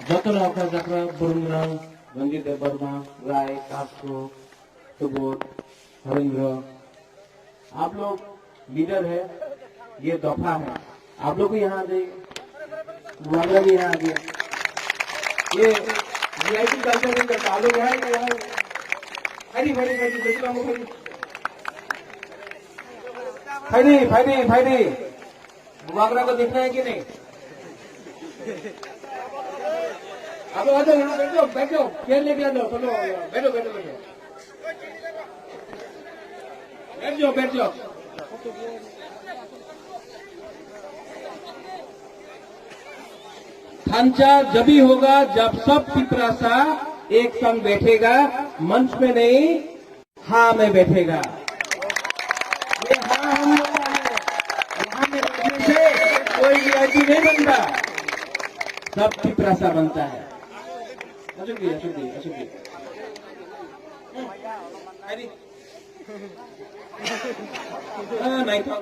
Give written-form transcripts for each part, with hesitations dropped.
जतरा जात्रा बुरुंगराव रंजीत देवबर्मा राय कास्को सुबोध हरेंद्र आप लोग लीडर है, ये दफा है, आप लोग भी यहाँ आ जाइए, बुआगरा भी यहाँ आ गया, ये वीआईपी कल्चर नहीं करता, आप लोग यहाँ फायदी बुआगरा को दिखना है कि नहीं? आप लोग आ जाओ, यहाँ बैठ जाओ, चेयर लेके आ जाओ, चलो बैठ जाओ। थांचा जब ही होगा जब सब पिपरासा एक संग बैठेगा, मंच में नहीं हाँ में बैठेगा। ये हाँ हम लोग का है, यहाँ में बैठने से कोई वीआईपी नहीं बनता, सब पिपरासा बनता है। अशुद्धि नहीं था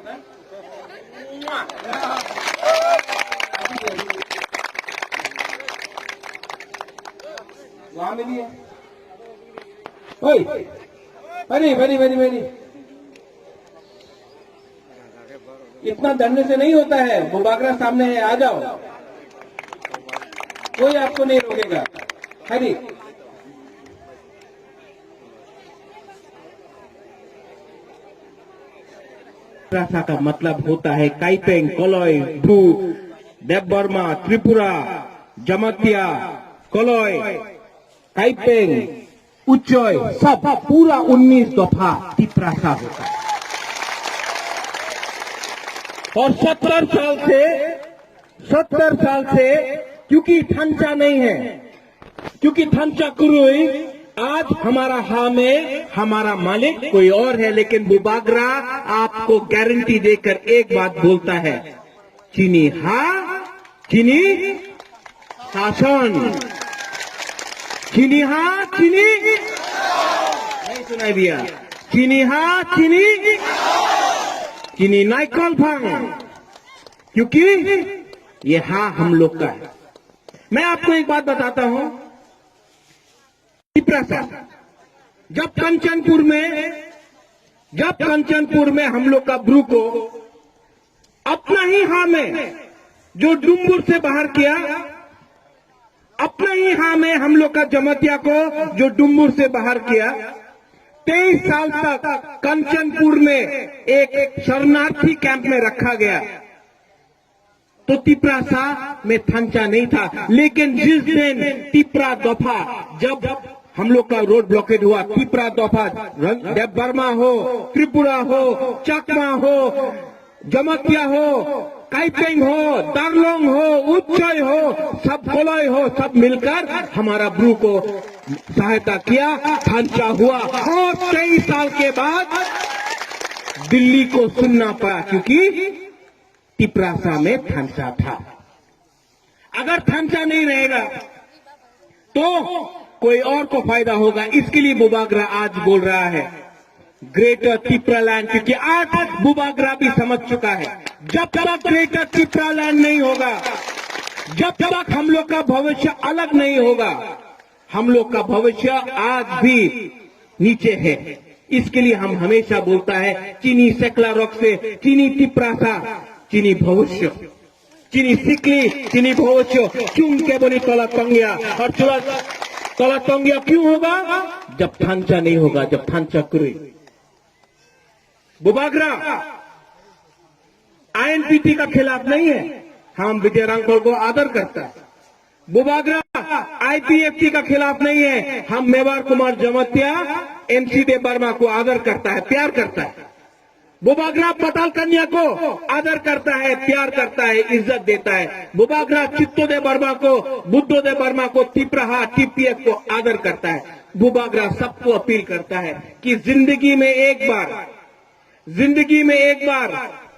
वहां मिली है। वेरी इतना डरने से नहीं होता है, वो बागरा सामने है, आ जाओ, कोई आपको नहीं रोकेगा। हरी पिपरासा का मतलब होता है काइपेंग, कलय, भू, देवबर्मा, त्रिपुरा, जमतिया, कलय, काइपेंग, उच्चय, सब पूरा 19 दफा पिपरासा होता है। और 70 साल से क्योंकि थांचा नहीं है, क्योंकि थांचा कुरुई, आज हमारा हाँ में हमारा मालिक कोई और है, लेकिन बुबागरा आपको गारंटी देकर एक बात बोलता है, चीनी हाँ, चीनी शासन, चीनी हाँ, चीनी नहीं सुनाई दिया, चीनी हाँ, चीनी नाइकल भांग, क्योंकि ये हाँ हम लोग का है। मैं आपको एक बात बताता हूं, पिपरासा जब कंचनपुर में हम लोग का ब्रू को अपना ही हाँ में जो डुम्बुर से बाहर किया, अपना ही हाँ में हम लोग का जमतिया को जो डुम्बुर से बाहर किया, 23 साल तक कंचनपुर में एक शरणार्थी कैंप में रखा गया, तो तिपरासा में थांचा नहीं था। लेकिन जिस दिन तिपरा दफा, जब हम लोग का रोड ब्लॉकेड हुआ, तिपरा दफा, देवबर्मा हो, त्रिपुरा हो, चकमा हो, जमतिया हो, काइपेंग हो, दार्लोंग हो, उच्चय हो, सब कोलोय हो, सब मिलकर हमारा ब्रू को सहायता किया, थांचा हुआ। और 23 साल के बाद दिल्ली को सुनना पड़ा क्योंकि तिपरासा में थांचा था। अगर थांचा नहीं रहेगा तो कोई और को फायदा होगा। इसके लिए बुबागरा आज बोल रहा है ग्रेटर तिपरालैंड, क्योंकि आज बुबागरा भी समझ चुका है जब तक ग्रेटर तिपरालैंड नहीं होगा, जब तक हम लोग का भविष्य अलग नहीं होगा, हम लोग का भविष्य आज भी नीचे है। इसके लिए हम हमेशा बोलता है चीनी सेकला रॉक से चीनी तिपरासा, चीनी भविष्य, चीनी सिकली, चीनी भविष्य चुन के बोली तला तंगिया। और तला तंगिया क्यों होगा? जब थांचा नहीं होगा, जब थांचा करे। बुबागरा आईएनपीटी का खिलाफ नहीं है, हम विजय रामखोल को आदर करता है। बुबागरा आईपीएफटी का खिलाफ नहीं है, हम मेवाड़ कुमार जमतिया एमसी देव वर्मा को आदर करता है, प्यार करता है। बुबागरा पताल कन्या को आदर करता है, प्यार करता है, इज्जत देता है। बुबागरा चित्तोदेव वर्मा को, बुद्धोदेव वर्मा को, तिपराहा टीपीएफ को आदर करता है। बुबागरा सबको अपील करता है कि जिंदगी में एक बार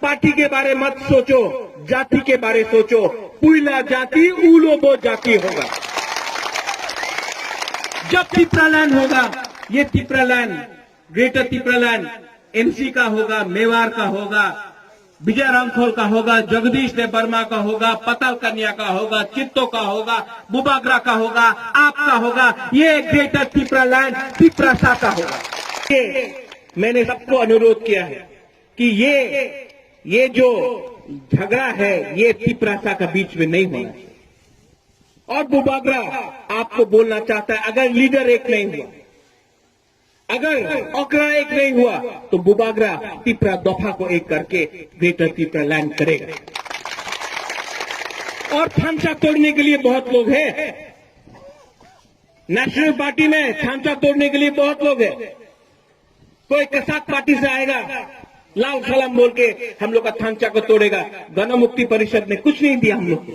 पार्टी के बारे मत सोचो, जाति के बारे सोचो। पुइला जाति उलोबो जाति होगा। जब तिपरालैंड होगा, ये तिपरालैंड, ग्रेटर तिपरालैंड एमसी का होगा, मेवाड़ का होगा, विजय रामखोल का होगा, जगदीश देव वर्मा का होगा, पताल कन्या का होगा, चित्तो का होगा, बुबागरा का होगा, आपका होगा। ये ग्रेटर तिपरालैंड तिपरासा का होगा। मैंने सबको अनुरोध किया है कि ये जो झगड़ा है ये तिपरासा का बीच में नहीं होना चाहिए। और बुबागरा आपको बोलना चाहता है, अगर लीडर एक नहीं हुआ, अगर ओकरा एक नहीं हुआ, तो बुबागरा तिपरा दफा को एक करके ग्रेटर तिपरालैंड करेगा। और थांचा तोड़ने के लिए बहुत लोग हैं, नेशनल पार्टी में थांचा तोड़ने के लिए बहुत लोग हैं। कोई कसाक पार्टी से आएगा, लाल सलाम बोल के हम लोग का थांचा को तोड़ेगा। गण मुक्ति परिषद ने कुछ नहीं दिया हम लोग को।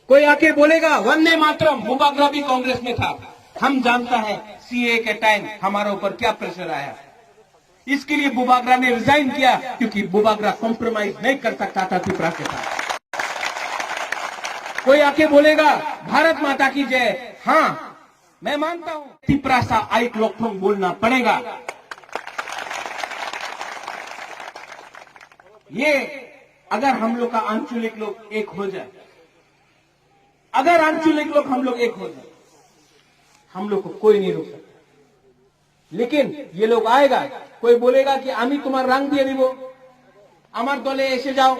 कोई आके बोलेगा वंदे मातरम, बुबागरा भी कांग्रेस में था। हम जानता है सीए के टाइम हमारे ऊपर क्या प्रेशर आया। इसके लिए बुबागरा ने रिजाइन किया, क्योंकि बुबागरा कॉम्प्रोमाइज नहीं कर सकता था तिपरा के साथ। कोई आके बोलेगा भारत माता की जय, हाँ मैं मानता हूं, तिपरासा आइक लोकथोंग बोलना पड़ेगा। ये अगर हम लोग का आंचलिक लोग एक हो जाए, अगर आंचलिक लोग हम लोग एक हो जाए, हम लोग को कोई नहीं रोक सकता। लेकिन ये लोग आएगा, कोई बोलेगा कि आमी तुम्हार रंग दिए दिबो, আমার দলে এসে যাও।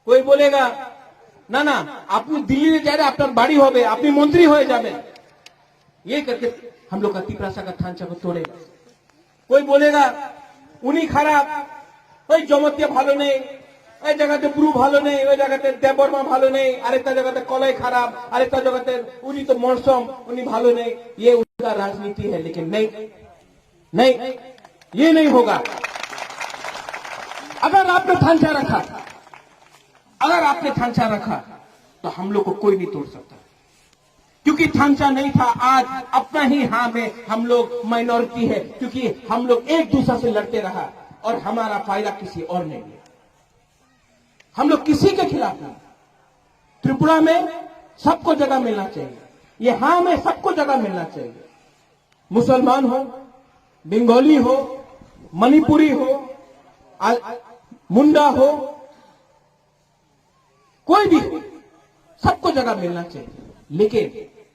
कोई बोलेगा ना ना আপনি दिल्ली जा रहे, আপনার বাড়ি হবে, আপনি মন্ত্রী হয়ে যাবেন। ये करके हम लोग का तिपरासा का थांचा को तोड़ेगा। कोई बोलेगा उन्हीं खराब, ওই জমতিয়া ভালো নেই, ওই জায়গাতে ব্রু ভালো নেই, ওই জায়গাতে দেববর্মা ভালো নেই, আরেকটা জায়গাতে কলাই খারাপ, আরেকটা জায়গাতে উনি তো মরসম, উনি ভালো নেই। ये उनका राजनीति है, लेकिन नहीं, ये नहीं होगा। अगर आपने थांचा रखा, तो हम लोग को कोई नहीं तोड़ सकता, क्योंकि थांचा नहीं था। आज अपना ही हाँ में हम लोग माइनॉरिटी है, क्योंकि हम लोग एक दूसरे से लड़ते रहा और हमारा फायदा किसी और ने लिया। हम लोग किसी के खिलाफ नहीं। त्रिपुरा में सबको जगह मिलना चाहिए, ये हाँ में सबको जगह मिलना चाहिए। मुसलमान हो, बंगाली हो, मणिपुरी हो, मुंडा हो, कोई भी हो, सबको जगह मिलना चाहिए। लेकिन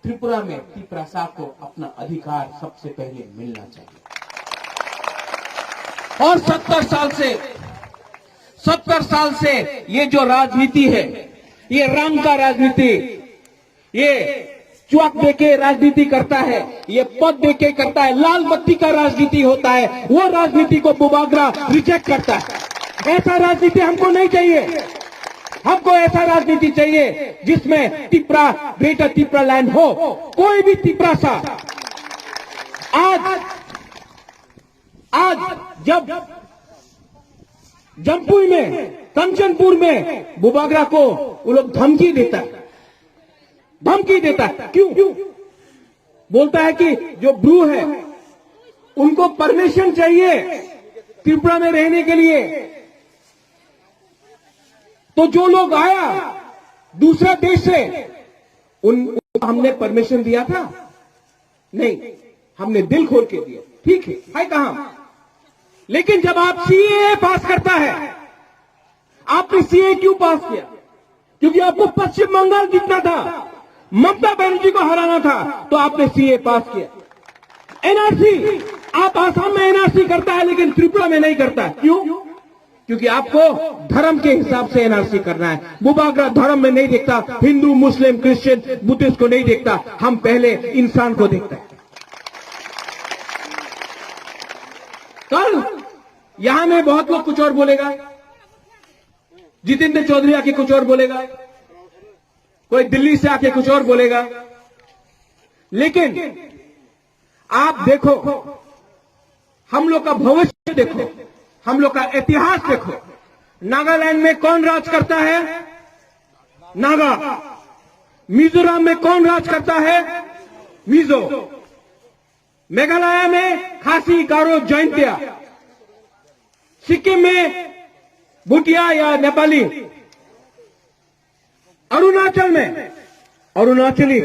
त्रिपुरा में तिपरासा को अपना अधिकार सबसे पहले मिलना चाहिए। और 70 साल से ये जो राजनीति है, ये रंग का राजनीति, ये चुआक देके राजनीति करता है, ये पद देके करता है, लाल बत्ती का राजनीति होता है, वो राजनीति को बुबागरा रिजेक्ट करता है। ऐसा राजनीति हमको नहीं चाहिए। हमको ऐसा राजनीति चाहिए जिसमें तिपरा, ग्रेटर तिपरालैंड हो। कोई भी तिपरासा आज जब जमपुई में, कंचनपुर में बुबागरा को वो लोग धमकी देता है, क्यों? बोलता है कि जो ब्रू है उनको परमिशन चाहिए त्रिपुरा में रहने के लिए। तो जो लोग आया दूसरा देश से उनको हमने परमिशन दिया था? नहीं, हमने दिल खोल के दिया, ठीक है कहां? लेकिन जब आप सीए पास करता है, आपने सीए क्यों पास किया? क्योंकि आपको पश्चिम बंगाल जीतना था, ममता बनर्जी को हराना था, तो आपने सीए पास किया। एनआरसी, आप आसाम में एनआरसी करता है लेकिन त्रिपुरा में नहीं करता है, क्यों? क्योंकि आपको धर्म के हिसाब से एनआरसी करना है। बुबागरा धर्म में नहीं देखता, हिंदू, मुस्लिम, क्रिश्चियन, बुद्धिस्ट को नहीं देखता, हम पहले इंसान को देखता है। कल यहां में बहुत लोग कुछ और बोलेगा, जितेंद्र चौधरी आके कुछ और बोलेगा, कोई दिल्ली से आके कुछ और बोलेगा, लेकिन आप देखो, हम लोग का भविष्य देखो, हम लोग का इतिहास देखो। नागालैंड में कौन राज करता है? नागा। मिजोरम में कौन राज करता है? मिजो। मेघालय में खासी, गारो, जैंतिया। सिक्किम में भूटिया या नेपाली। अरुणाचल में अरुणाचली।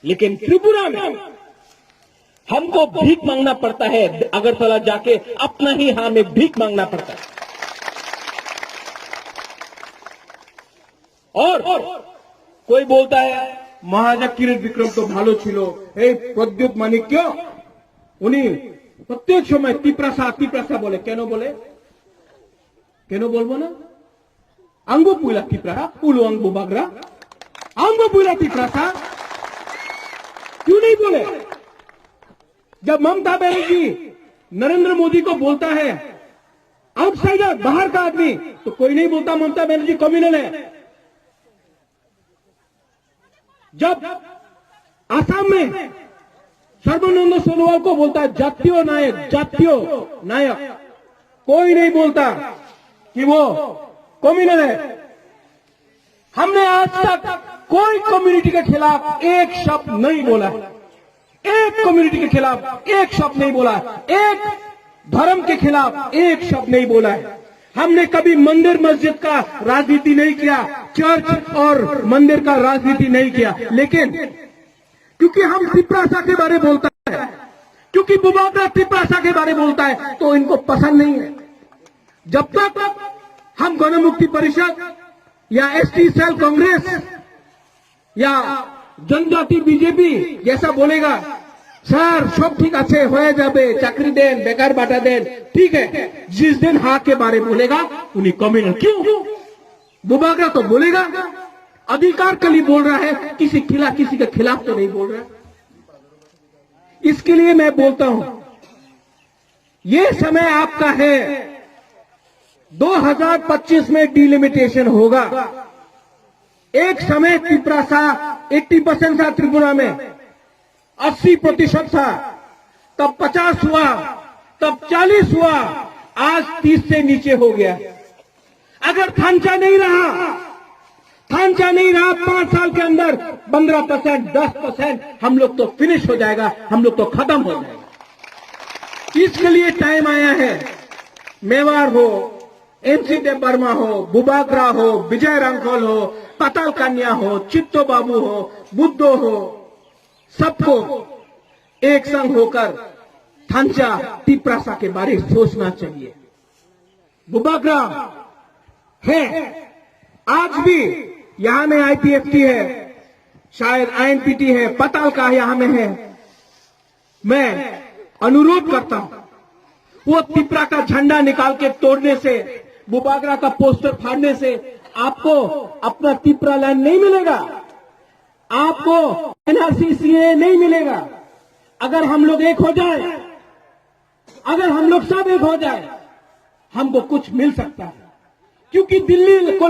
लेकिन त्रिपुरा में हमको भीख मांगना पड़ता है, अगरतला जाके अपना ही हाथ में भीख मांगना पड़ता है। और कोई बोलता है महाराजा किरीट विक्रम तो भालो छिलो, हे प्रद्युत माणिक्य उन्हीं प्रत्येक समय तिप्रासा बोले, केनो बोले? केनो बोलबो ना? अंगो पुला तिप्रा, पुलो अंगो बागरा, अंगो पुला तिप्रासा, क्यों नहीं बोले? जब ममता बनर्जी नरेंद्र मोदी को बोलता है आउटसाइडर, बाहर का आदमी, तो कोई नहीं बोलता ममता बनर्जी कम्युनल है। जब आसाम में सर्बानंद सोनोवाल को बोलता है जातीय नायक, कोई नहीं बोलता कि वो कम्युनल है। हमने आज तक कोई कम्युनिटी के खिलाफ एक शब्द नहीं बोला, एक कम्युनिटी के खिलाफ एक शब्द नहीं बोला, एक धर्म के खिलाफ एक शब्द नहीं बोला है। हमने कभी मंदिर मस्जिद का राजनीति नहीं किया, चर्च और मंदिर का राजनीति नहीं किया, लेकिन क्योंकि हम तिप्रासा के बारे में बोलता है, क्योंकि बुबागरा तिप्रासा के बारे में बोलता है, तो इनको पसंद नहीं है। जब तक हम गण मुक्ति परिषद या एसटी सेल कांग्रेस या जनजाति बीजेपी जैसा बोलेगा, सर सब ठीक अच्छे हो जाबे, चाकरी देन, बेकार बाटा देन, ठीक है, जिस दिन हाँ के बारे बोलेगा उन्हीं कम्युनल। क्यों? बुबागरा तो बोलेगा, अधिकार के लिए बोल रहा है, किसी के खिलाफ तो नहीं बोल रहा। इसके लिए मैं बोलता हूं, ये समय आपका है, 2025 में डिलिमिटेशन होगा। एक समय तिप्रासा 80% था, त्रिपुरा में 80% था, तब 50 हुआ, तब 40 हुआ, आज 30 से नीचे हो गया। अगर थांचा नहीं रहा 5 साल के अंदर 15%, 10% हम लोग तो फिनिश हो जाएगा, हम लोग तो खत्म हो जाएगा। इसके लिए टाइम आया है। मेवाड़ हो, एमसी देव वर्मा हो, बुबागरा हो, विजय रांखल हो, पाताल कन्या हो, चित्तो बाबू हो, बुद्धो हो, सबको एक संग होकर थांचा तिप्रासा के बारे में सोचना चाहिए। बुबागरा है, आज भी यहां में आईपीएफटी है, शायद आईएनपीटी है, पाताल का यहां में है। मैं अनुरोध करता हूं, वो तिप्रा का झंडा निकाल के तोड़ने से, बुबागरा का पोस्टर फाड़ने से आपको अपना तिप्रा लैंड नहीं मिलेगा, आपको एनआरसी सीए नहीं मिलेगा। अगर हम लोग एक हो जाए, अगर हम लोग सब एक हो जाए, हमको कुछ मिल सकता है। क्योंकि दिल्ली को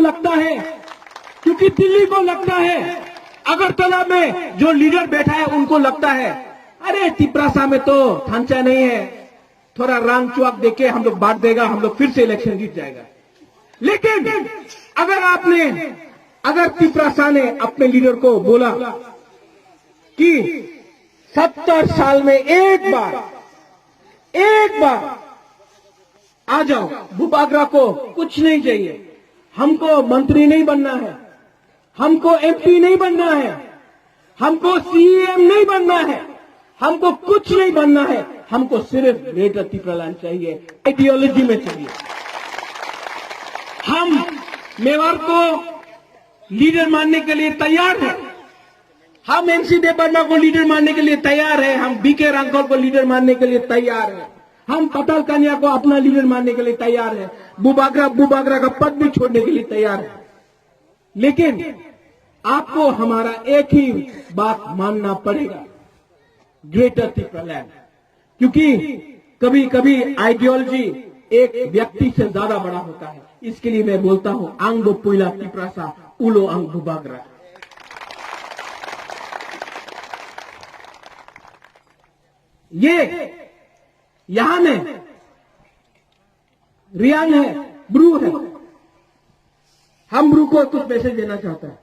लगता है, अगरतला में जो लीडर बैठा है उनको लगता है, अरे तिप्रासा में तो थांचा नहीं है, थोड़ा रांग चुआक देके हम लोग बांट देगा, हम लोग फिर से इलेक्शन जीत जाएगा। लेकिन अगर तिपरासा ने अपने लीडर को बोला कि 70 साल में एक बार आ जाओ, बुबागरा को कुछ नहीं चाहिए, हमको मंत्री नहीं बनना है, हमको एमपी नहीं बनना है, हमको सीएम नहीं बनना है, हमको कुछ नहीं बनना है, हमको सिर्फ ग्रेटर तिपरालैंड चाहिए, आइडियोलॉजी में चाहिए। हम मेवाड़ को लीडर मानने के लिए तैयार हैं, हम एनसी देव वर्मा को लीडर मानने के लिए तैयार हैं, हम बीके रांगकल को लीडर मानने के लिए तैयार हैं, हम पताल कन्या को अपना लीडर मानने के लिए तैयार हैं, बुबागरा का पद भी छोड़ने के लिए तैयार है। लेकिन आपको हमारा एक ही बात मानना पड़ेगा, ग्रेटर तिपरालैंड, क्योंकि कभी कभी आइडियोलॉजी एक व्यक्ति से ज्यादा बड़ा होता है। इसके लिए मैं बोलता हूं, आंगो पुइला तिपरासा उलो आंग बुबागरा। ये यहां में रियांग है, ब्रू है, हम ब्रू को कुछ मैसेज देना चाहता है।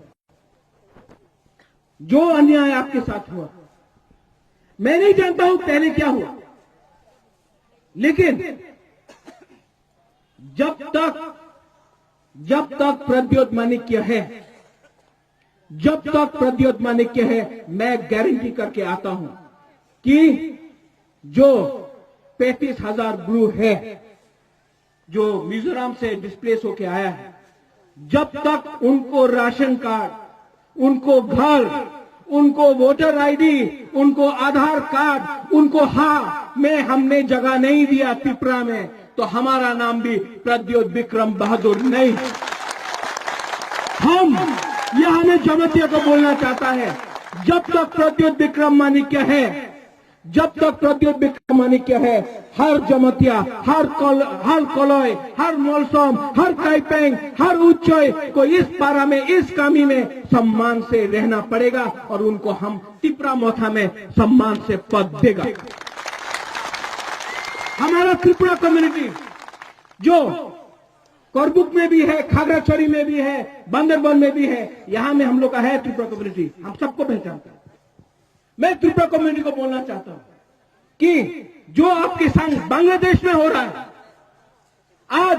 जो अन्याय आपके साथ हुआ, मैं नहीं जानता हूं पहले क्या हुआ, लेकिन जब तक प्रद्योत माणिक्य है, मैं गारंटी करके आता हूं कि जो 35,000 ब्रू है जो मिजोरम से डिस्प्लेस होके आया है, जब तक उनको राशन कार्ड, उनको घर, उनको वोटर आईडी, उनको आधार कार्ड, उनको में हमने जगह नहीं दिया त्रिपुरा में, तो हमारा नाम भी प्रद्योत विक्रम बहादुर नहीं। हम यहां में जमतिया को बोलना चाहता है, जब तक प्रद्योत विक्रम माणिक्य है, हर जमतिया, हर कलय, हर मोलसोम, हर काइपेंग, हर उच्चय को इस पारा में, इस कामी में सम्मान से रहना पड़ेगा, और उनको हम तिपरा मोथा में सम्मान से पद देगा। हमारा त्रिपुरा कम्युनिटी जो करबुक में भी है, खागड़ाछड़ी में भी है, बंदरबन में भी है, यहां में हम लोग का है त्रिपुरा कम्युनिटी, हम सबको पहचानता है। मैं त्रिपुरा कम्युनिटी को बोलना चाहता हूं कि जो आपके संग बांग्लादेश में हो रहा है, आज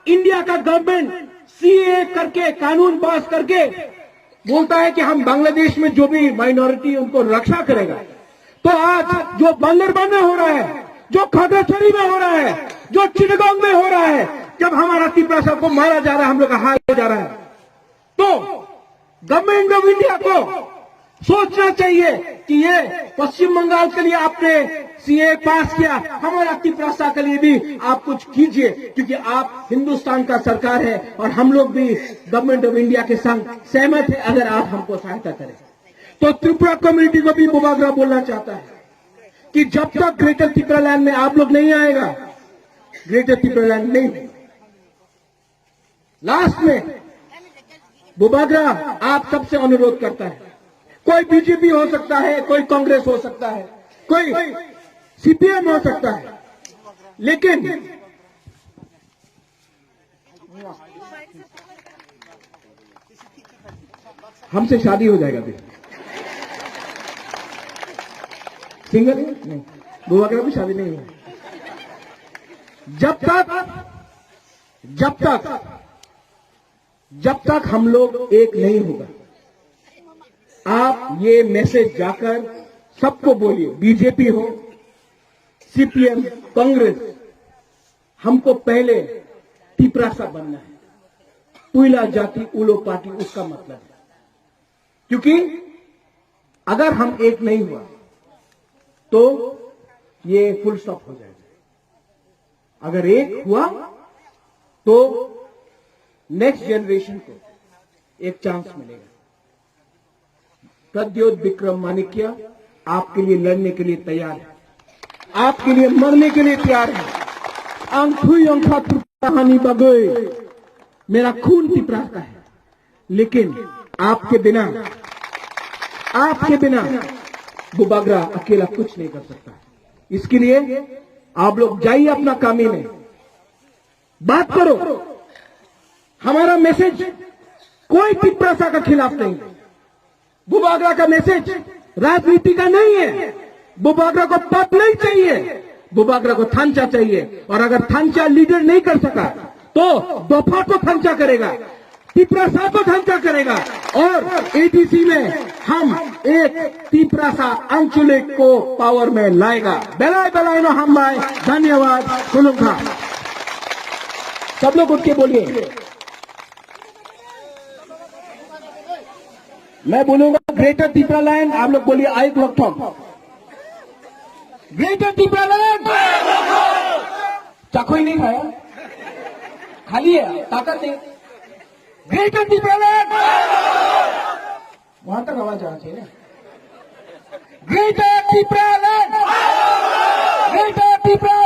इंडिया का गवर्नमेंट सीए करके, कानून पास करके बोलता है कि हम बांग्लादेश में जो भी माइनॉरिटी उनको रक्षा करेगा, तो आज जो बंदरबन में हो रहा है, जो खागड़ाछड़ी में हो रहा है, जो चिटगांव में हो रहा है, जब हमारा तिपरासा को मारा जा रहा है, हम लोग का हार हो जा रहा है, तो गवर्नमेंट ऑफ इंडिया को सोचना चाहिए कि ये पश्चिम बंगाल के लिए आपने सीए पास किया, हमारा तिपरासा के लिए भी आप कुछ कीजिए, क्योंकि आप हिंदुस्तान का सरकार है और हम लोग भी गवर्नमेंट ऑफ इंडिया के संग सहमत है, अगर आप हमको सहायता करें। तो त्रिपुरा कम्युनिटी को भी बुबागरा बोलना चाहता है कि जब तक ग्रेटर तिपरालैंड में आप लोग नहीं आएगा, ग्रेटर तिपरालैंड नहीं। लास्ट में बुबागरा आप सबसे अनुरोध करता है, कोई बीजेपी हो सकता है, कोई कांग्रेस हो सकता है, कोई सीपीएम हो सकता है, लेकिन हमसे शादी हो जाएगा। सिंगल नहीं, बुबागरा भी शादी नहीं है। जब तक हम लोग एक नहीं होगा, आप ये मैसेज जाकर सबको बोलिए, बीजेपी हो, सीपीएम, कांग्रेस, हमको पहले तिपरासा बनना है, पुइला जाति उलो पार्टी, उसका मतलब है। क्योंकि अगर हम एक नहीं हुआ तो ये फुल स्टॉप हो जाएगा। अगर एक हुआ तो नेक्स्ट जनरेशन को एक चांस मिलेगा। प्रद्योत विक्रम माणिक्य आपके लिए लड़ने के लिए तैयार है, आपके लिए मरने के लिए तैयार है। कहानी बगोई, मेरा खून तिपरा का है, लेकिन आपके बिना बुबागरा अकेला कुछ नहीं कर सकता। इसके लिए आप लोग जाइए अपना कामी में, बात करो। हमारा मैसेज कोई तिप्रासा का खिलाफ नहीं। बुबागरा का मैसेज राजनीति का नहीं है। बुबागरा को पद नहीं चाहिए, बुबागरा को थांचा चाहिए। और अगर थांचा लीडर नहीं कर सका तो दोफा को थांचा करेगा, तिप्रासा को थांचा करेगा। और एटीसी में हम एक तिप्रासा आंचलिक को पावर में लाएगा। बेलाय बेलाय नो हम भाई। धन्यवाद। खुलूंगा। सब लोग उठ के बोलिए। मैं बोलूंगा ग्रेटर तिप्रालैंड, आप लोग बोलिए आई क्लॉक टॉक। ग्रेटर तिप्रालैंड। चाकू ही नहीं खाया, खाली है, ताकत नहीं। ग्रेटर तिप्रालैंड। वहां तक आवाज आना चाहिए ना। Greater Tipraland, greater तिप्रालैंड।